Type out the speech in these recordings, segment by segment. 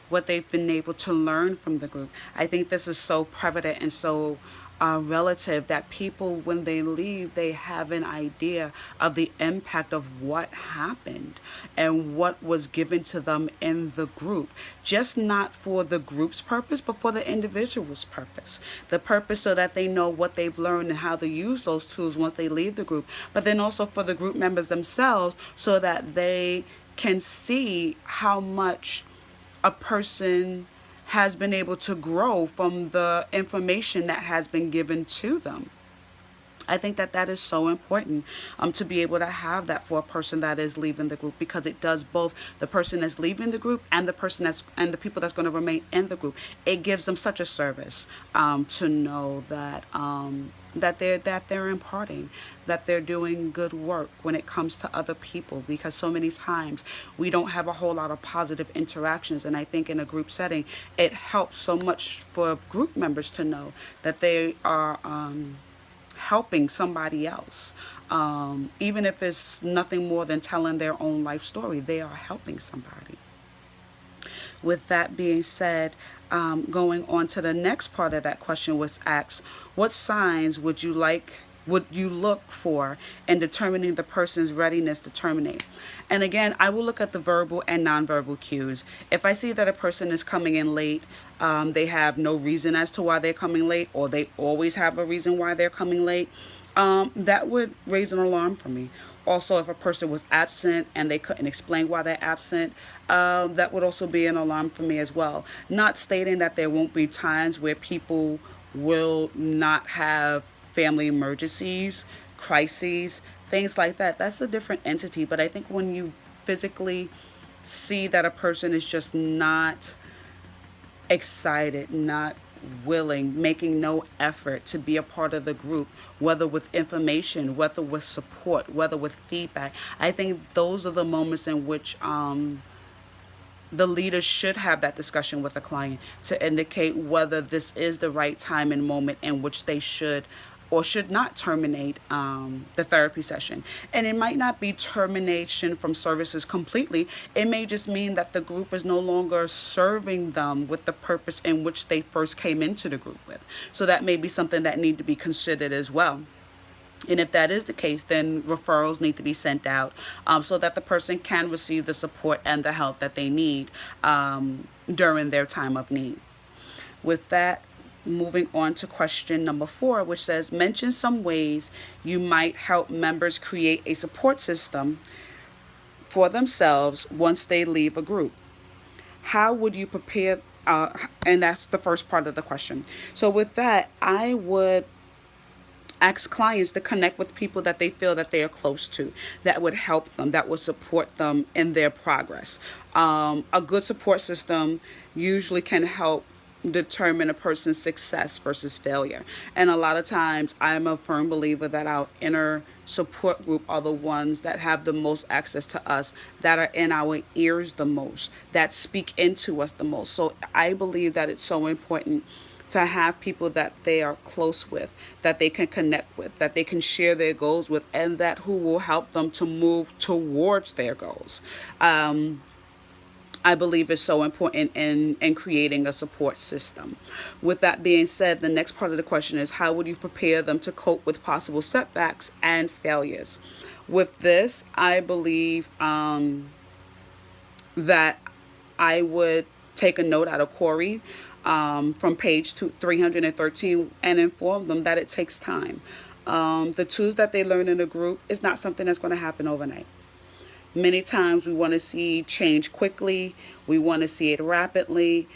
what they've been able to learn from the group. I think this is so prevalent and so relative that people, when they leave, they have an idea of the impact of what happened and what was given to them in the group, just not for the group's purpose, but for the individual's purpose. The purpose so that they know what they've learned and how to use those tools once they leave the group, but then also for the group members themselves so that they can see how much a person has been able to grow from the information that has been given to them. I think that that is so important, to be able to have that for a person that is leaving the group, because it does both the person that's leaving the group and the person that's and the people that's going to remain in the group. It gives them such a service, to know that that they're imparting, that they're doing good work when it comes to other people, because so many times we don't have a whole lot of positive interactions, and I think in a group setting it helps so much for group members to know that they are. Helping somebody else. Even if it's nothing more than telling their own life story, they are helping somebody. With that being said, going on to the next part of that question was asked, what signs would you look for in determining the person's readiness to terminate? And again, I will look at the verbal and nonverbal cues. If I see that a person is coming in late, they have no reason as to why they're coming late, or they always have a reason why they're coming late, that would raise an alarm for me. Also, if a person was absent and they couldn't explain why they're absent, that would also be an alarm for me as well. Not stating that there won't be times where people will not have family emergencies, crises, things like that. That's a different entity. But I think when you physically see that a person is just not excited, not willing, making no effort to be a part of the group, whether with information, whether with support, whether with feedback, I think those are the moments in which the leader should have that discussion with the client to indicate whether this is the right time and moment in which they should or should not terminate the therapy session. And it might not be termination from services completely. It may just mean that the group is no longer serving them with the purpose in which they first came into the group with. So that may be something that need to be considered as well. And if that is the case, then referrals need to be sent out, so that the person can receive the support and the help that they need during their time of need. With that, moving on to question number 4, which says, mention some ways you might help members create a support system for themselves once they leave a group. How would you prepare? And that's the first part of the question. So with that, I would ask clients to connect with people that they feel that they are close to, that would help them, that would support them in their progress. A good support system usually can help determine a person's success versus failure. And a lot of times I'm a firm believer that our inner support group are the ones that have the most access to us, that are in our ears the most, that speak into us the most. So I believe that it's so important to have people that they are close with, that they can connect with, that they can share their goals with, and that who will help them to move towards their goals. I believe is so important in creating a support system. With that being said, the next part of the question is, how would you prepare them to cope with possible setbacks and failures? With this, I believe that I would take a note out of Corey from page 313 and inform them that it takes time. The tools that they learn in a group is not something that's going to happen overnight. Many times we want to see change quickly. We want to see it rapidly.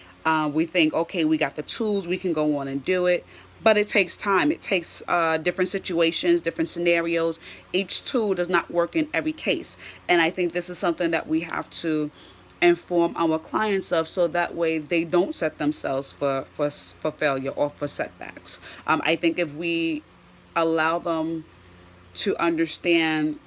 We think, okay, we got the tools, we can go on and do it. But it takes time. It takes different situations, different scenarios. Each tool does not work in every case. And I think this is something that we have to inform our clients of, so that way they don't set themselves for failure or for setbacks. I think if we allow them to understand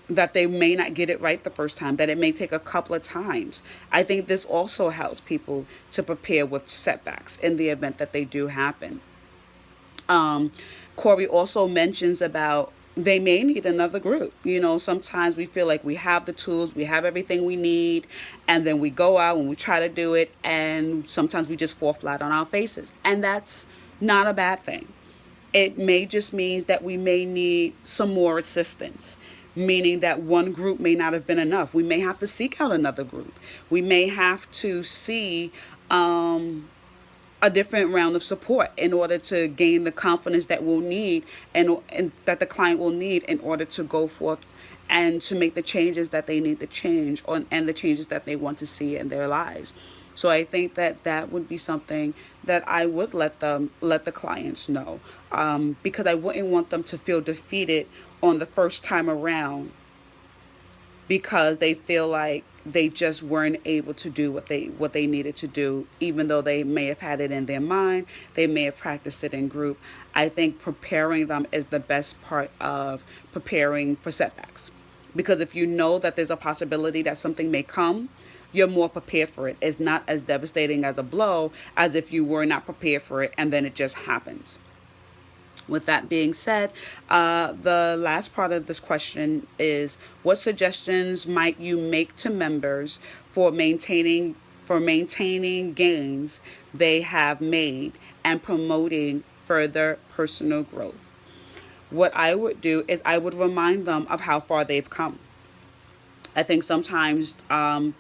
that they may not get it right the first time, that it may take a couple of times, I think this also helps people to prepare with setbacks in the event that they do happen. Corey also mentions about they may need another group. Sometimes we feel like we have the tools, we have everything we need, and then we go out and we try to do it, and sometimes we just fall flat on our faces. And that's not a bad thing. It may just means that we may need some more assistance, meaning that one group may not have been enough. We may have to seek out another group. We may have to see a different round of support in order to gain the confidence that we'll need, and that the client will need in order to go forth and to make the changes that they need to change and the changes that they want to see in their lives. So I think that that would be something that I would let the clients know, because I wouldn't want them to feel defeated on the first time around because they feel like they just weren't able to do what they needed to do, even though they may have had it in their mind, they may have practiced it in group. I think preparing them is the best part of preparing for setbacks, because if you know that there's a possibility that something may come, you're more prepared for it. It's not as devastating as a blow as if you were not prepared for it and then it just happens. With that being said, the last part of this question is, what suggestions might you make to members for maintaining gains they have made and promoting further personal growth? What I would do is I would remind them of how far they've come. I think sometimes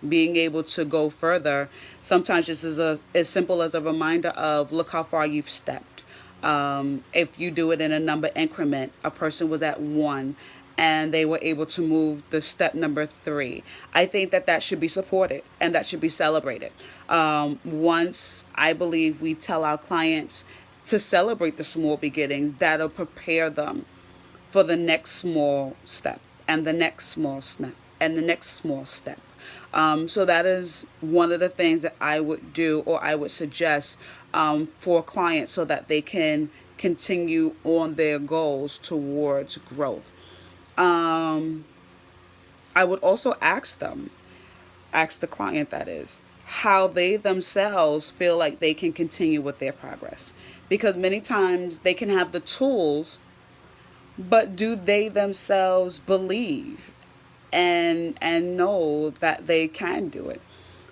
being able to go further, sometimes just as simple as a reminder of, look how far you've stepped. If you do it in a number increment, a person was at 1 and they were able to move the step number 3. I think that should be supported and that should be celebrated. Once I believe we tell our clients to celebrate the small beginnings, that'll prepare them for the next small step and the next small step and the next small step. So that is one of the things that I would do, or I would suggest for clients, so that they can continue on their goals towards growth. I would also ask the client, that is, how they themselves feel like they can continue with their progress. Because many times they can have the tools, but do they themselves believe and know that they can do it?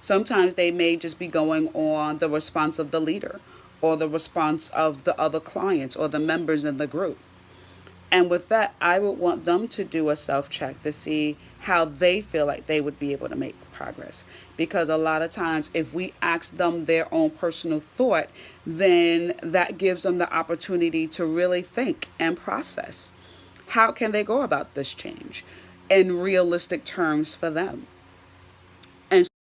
Sometimes they may just be going on the response of the leader or the response of the other clients or the members in the group. And with that, I would want them to do a self-check to see how they feel like they would be able to make progress. Because a lot of times, if we ask them their own personal thought, then that gives them the opportunity to really think and process. How can they go about this change in realistic terms for them?